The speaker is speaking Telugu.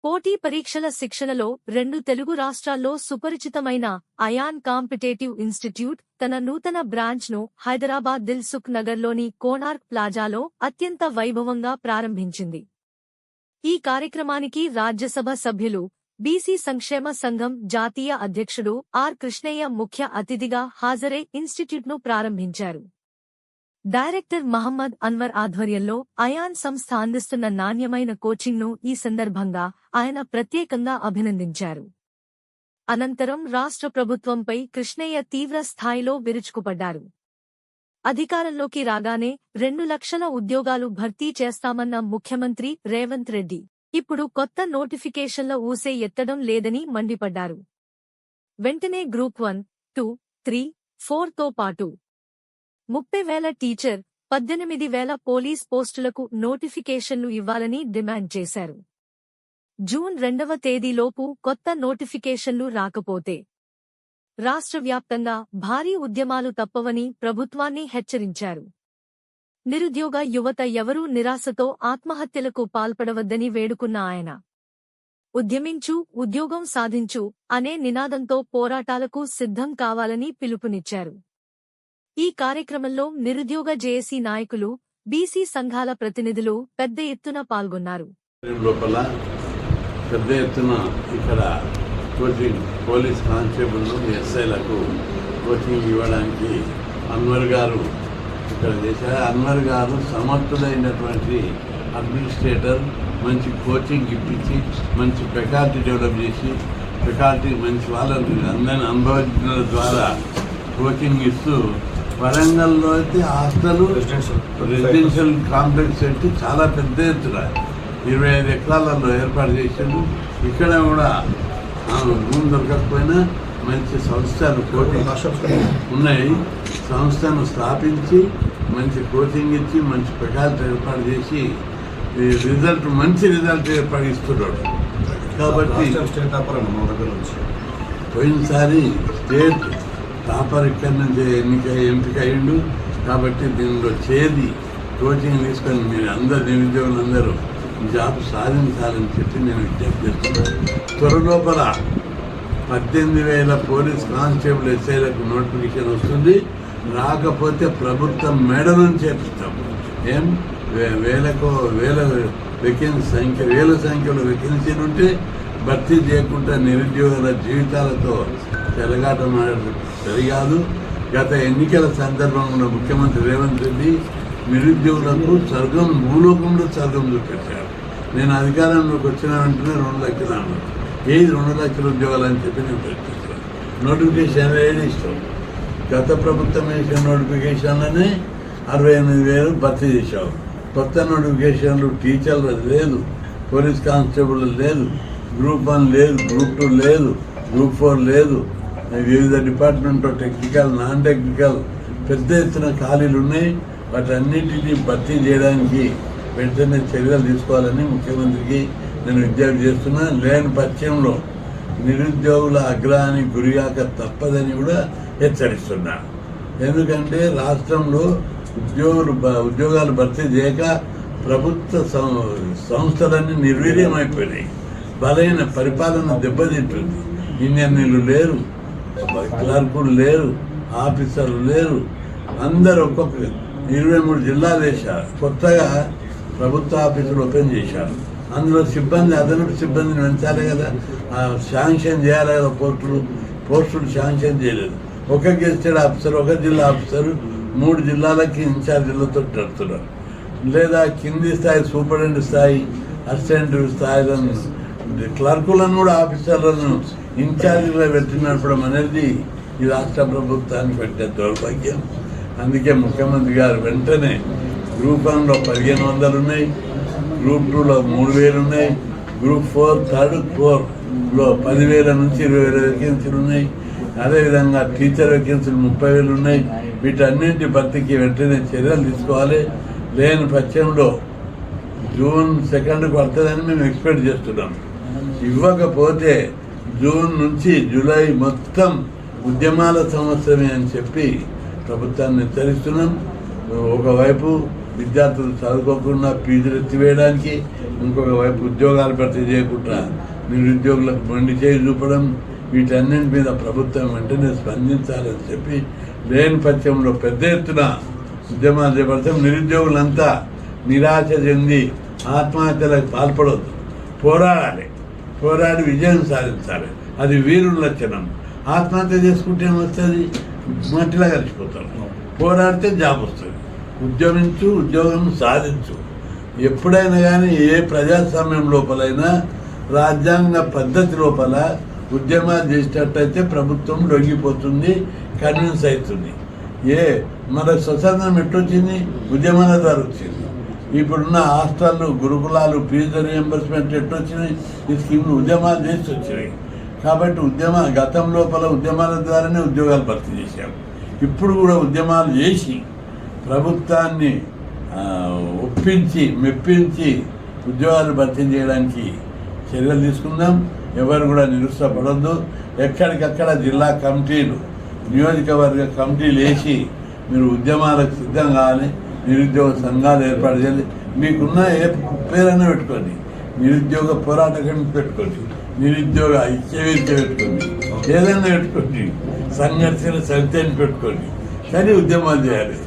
పోటీ పరీక్షల శిక్షణలో 2 తెలుగు రాష్ట్రాల్లో సుపరిచితమైన అయాన్ కాంపిటేటివ్ ఇన్స్టిట్యూట్ తన నూతన బ్రాంచ్ను హైదరాబాద్ దిల్సుఖ్ నగర్లోని కోనార్క్ ప్లాజాలో అత్యంత వైభవంగా ప్రారంభించింది. ఈ కార్యక్రమానికి రాజ్యసభ సభ్యులు, బీసీ సంక్షేమ సంఘం జాతీయ అధ్యక్షుడు ఆర్. కృష్ణయ్య ముఖ్య అతిథిగా హాజరై ఇన్స్టిట్యూట్ను ప్రారంభించారు. డైరెక్టర్ మహమ్మద్ అన్వర్ ఆధ్వర్యంలో అయాన్ సంస్థ అందిస్తున్న నాణ్యమైన కోచింగ్ను ఈ సందర్భంగా ఆయన ప్రత్యేకంగా అభినందించారు. అనంతరం రాష్ట్ర ప్రభుత్వంపై కృష్ణయ్య తీవ్ర స్థాయిలో విరుచుకుపడ్డారు. అధికారంలోకి రాగానే 2 లక్షల ఉద్యోగాలు భర్తీ చేస్తామన్న ముఖ్యమంత్రి రేవంత్ రెడ్డి ఇప్పుడు కొత్త నోటిఫికేషన్ల ఊసే ఎత్తడం లేదని మండిపడ్డారు. వెంటనే గ్రూప్ 1, 2, 3, 4తో పాటు 30,000 టీచర్, 18,000 పోలీస్ పోస్టులకు నోటిఫికేషన్లు ఇవ్వాలని డిమాండ్ చేశారు. జూన్ 2వ తేదీలోపు కొత్త నోటిఫికేషన్లు రాకపోతే రాష్ట్ర వ్యాప్తంగా భారీ ఉద్యమాలు తప్పవని ప్రభుత్వాన్ని హెచ్చరించారు. నిరుద్యోగ యువత ఎవరూ నిరాశతో ఆత్మహత్యలకు పాల్పడవద్దని వేడుకున్న ఆయన, ఉద్యమించు, ఉద్యోగం సాధించు అనే నినాదంతో పోరాటాలకు సిద్ధం కావాలని పిలుపునిచ్చారు. ఈ కార్యక్రమంలో నిరుద్యోగ జేఏసీ నాయకులు, బీసీ సంఘాల ప్రతినిధులు పెద్ద ఎత్తున పాల్గొన్నారు. లోపల పెద్ద ఎత్తున ఇక్కడ కోచింగ్, పోలీస్ కానిస్టేబుల్, ఎస్ఐలకు కోచింగ్ ఇవ్వడానికి అన్వర్ గారు ఇక్కడ చేశారు. అన్వర్ గారు సమర్థుడైనటువంటి అడ్మినిస్ట్రేటర్, మంచి కోచింగ్ ఇప్పించి మంచి ఫెకల్టీ డెవలప్ చేసి ఫెకల్టీ మంచి వాళ్ళని అందరిని అనుభవించడం ద్వారా కోచింగ్ ఇస్తూ వరంగల్లో అయితే హాస్టల్ రెసిడెన్షియల్ కాంప్లెక్స్ పెట్టి చాలా పెద్ద ఎత్తున 25 ఎకరాలలో ఏర్పాటు చేశారు. ఇక్కడ కూడా భూమి దొరకకపోయినా మంచి సంస్థలు ఉన్నాయి. సంస్థను స్థాపించి మంచి కోచింగ్ ఇచ్చి మంచి ప్రకారం ఏర్పాటు చేసి మంచి రిజల్ట్ ఏర్పడిస్తున్నాడు. కాబట్టి పోయినసారి స్టేట్ టాపర్ ఇక్కడి నుంచి ఎంపిక అయ్యిండు. కాబట్టి దీనిలో చేరి కోచింగ్ తీసుకొని మీరు అందరు నిరుద్యోగులందరూ జాబ్ సాధించాలని చెప్పి నేను విజ్ఞప్తి చేస్తున్నాను. త్వరలోపల 18,000 పోలీస్ కానిస్టేబుల్ ఎస్ఐలకు నోటిఫికేషన్ వస్తుంది. రాకపోతే ప్రభుత్వం మేడలను చేపిస్తాం. వేల సంఖ్యలో వేకెన్సీలు ఉంటే భర్తీ చేయకుండా నిరుద్యోగుల జీవితాలతో చెలగాటమాడడం సరికాదు. గత ఎన్నికల సందర్భంలో ముఖ్యమంత్రి రేవంత్ రెడ్డి నిరుద్యోగులకు భూలోకంలో స్వర్గం చూపెట్టారు. నేను అధికారంలోకి వచ్చిన వెంటనే 2 లక్షలు అన్నాను. ఏది 2 లక్షల ఉద్యోగాలు అని చెప్పి నేను ప్రశ్నిస్తాను. నోటిఫికేషన్ ఏది ఇష్టం? గత ప్రభుత్వం వేసిన నోటిఫికేషన్లనే 68,000 భర్తీ చేశావు. కొత్త నోటిఫికేషన్లు టీచర్లు లేదు, పోలీస్ కానిస్టేబుల్ లేదు, గ్రూప్ 1 లేదు, గ్రూప్ 2 లేదు, గ్రూప్ 4 లేదు. వివిధ డిపార్ట్మెంట్లో టెక్నికల్, నాన్ టెక్నికల్ పెద్ద ఎత్తున ఖాళీలు ఉన్నాయి. వాటన్నిటినీ భర్తీ చేయడానికి వెంటనే చర్యలు తీసుకోవాలని ముఖ్యమంత్రికి నేను విజ్ఞప్తి చేస్తున్నా. లేని పక్షంలో నిరుద్యోగుల అగ్రహానికి గురిగాక తప్పదని కూడా హెచ్చరిస్తున్నా. ఎందుకంటే రాష్ట్రంలో ఉద్యోగాలు భర్తీ చేయక ప్రభుత్వ సంస్థలన్నీ నిర్వీర్యమైపోయినాయి. బలైన పరిపాలన దెబ్బతింటుంది. ఇంజనీర్లు లేరు, క్లర్కులు లేరు, ఆఫీసర్లు లేరు. అందరూ ఒక్కొక్క 23 జిల్లాలు వేశారు. కొత్తగా ప్రభుత్వ ఆఫీసులు ఓపెన్ చేశారు. అందులో సిబ్బంది, అదనపు సిబ్బందిని పెంచాలి కదా, శాంక్షన్ చేయాలి కదా. పోస్టులు శాంక్షన్ చేయలేదు. ఒక గెస్టెడ్ ఆఫీసర్, ఒక జిల్లా ఆఫీసర్ 3 జిల్లాలకి ఇన్ఛార్జీలతో నడుతున్నారు. లేదా కింది స్థాయి సూపరింటెండెంట్ స్థాయి, అసిస్టెంట్ స్థాయిలను, క్లర్కులను కూడా ఆఫీసర్లను ఇన్ఛార్జీగా పెట్టి నడపడం అనేది ఈ రాష్ట్ర ప్రభుత్వానికి పెట్టే దౌర్భాగ్యం. అందుకే ముఖ్యమంత్రి గారు వెంటనే గ్రూప్ 1లో 1,500 ఉన్నాయి, గ్రూప్ 2లో 3,000 ఉన్నాయి, గ్రూప్ 4 థర్డ్ 4లో 10,000 నుంచి 20,000 వేకెన్సీలు ఉన్నాయి. అదేవిధంగా టీచర్ వేకెన్సీలు 30,000 ఉన్నాయి. వీటన్నింటి భర్తీకి వెంటనే చర్యలు తీసుకోవాలి. లేని పక్షంలో జూన్ 2కు పడుతుందని మేము ఎక్స్పెక్ట్ చేస్తున్నాం. ఇవ్వకపోతే జూన్ నుంచి జూలై మొత్తం ఉద్యమాల సంవత్సరమే అని చెప్పి ప్రభుత్వాన్ని హెచ్చరిస్తున్నాం. ఒకవైపు విద్యార్థులు చదువుకోకుండా ఫీజులు ఎత్తివేయడానికి, ఇంకొక వైపు ఉద్యోగాలు భర్తీ చేయకుండా నిరుద్యోగులకు మొండి చేయి చూపడం, వీటన్నింటి మీద ప్రభుత్వం వెంటనే స్పందించాలని చెప్పి లేని పక్షంలో పెద్ద ఎత్తున ఉద్యమాలు చేపడతాం. నిరుద్యోగులంతా నిరాశ చెంది ఆత్మహత్యలకు పాల్పడవద్దు, పోరాడి విజయం సాధించాలి. అది వీరుల లక్షణం. ఆత్మహత్య చేసుకుంటే ఏమొస్తుంది? మట్టిలా కలిసిపోతారు. పోరాడితే జాబ్ వస్తుంది. ఉద్యమించు, ఉద్యోగం సాధించు. ఎప్పుడైనా కానీ ఏ ప్రజాస్వామ్యం లోపలైనా రాజ్యాంగ పద్ధతి లోపల ఉద్యమాలు చేసేటట్టయితే ప్రభుత్వం లొంగిపోతుంది, కన్విన్స్ అవుతుంది. మన స్వతంత్రం ఎట్టొచ్చింది? ఉద్యమాల ద్వారా వచ్చింది. ఇప్పుడున్న హాస్టళ్ళు, గురుకులాలు, ఫీజు రియంబర్స్మెంట్ ఎట్టొచ్చినాయి? ఈ స్కీమ్లు ఉద్యమాలు చేసి వచ్చినాయి. కాబట్టి గతం లోపల ఉద్యమాల ద్వారానే ఉద్యోగాలు భర్తీ చేశాము. ఇప్పుడు కూడా ఉద్యమాలు చేసి ప్రభుత్వాన్ని ఒప్పించి మెప్పించి ఉద్యోగాలు భర్తీ చేయడానికి చర్యలు తీసుకుందాం. ఎవరు కూడా నిరుత్సాహపడద్దు. ఎక్కడికక్కడ జిల్లా కమిటీలు, నియోజకవర్గ కమిటీలు వేసి మీరు ఉద్యమాలకు సిద్ధం కావాలి. నిరుద్యోగ సంఘాలు ఏర్పాటు చేయాలి. మీకున్న ఏ పేరైనా పెట్టుకోండి. నిరుద్యోగ పోరాట కమిటీ పెట్టుకోండి, నిరుద్యోగ ఐక్యవేదిక పెట్టుకోండి, ఏదైనా పెట్టుకోండి, సంఘర్షణ సమితిని పెట్టుకోండి. కానీ ఉద్యమాలు చేయాలి.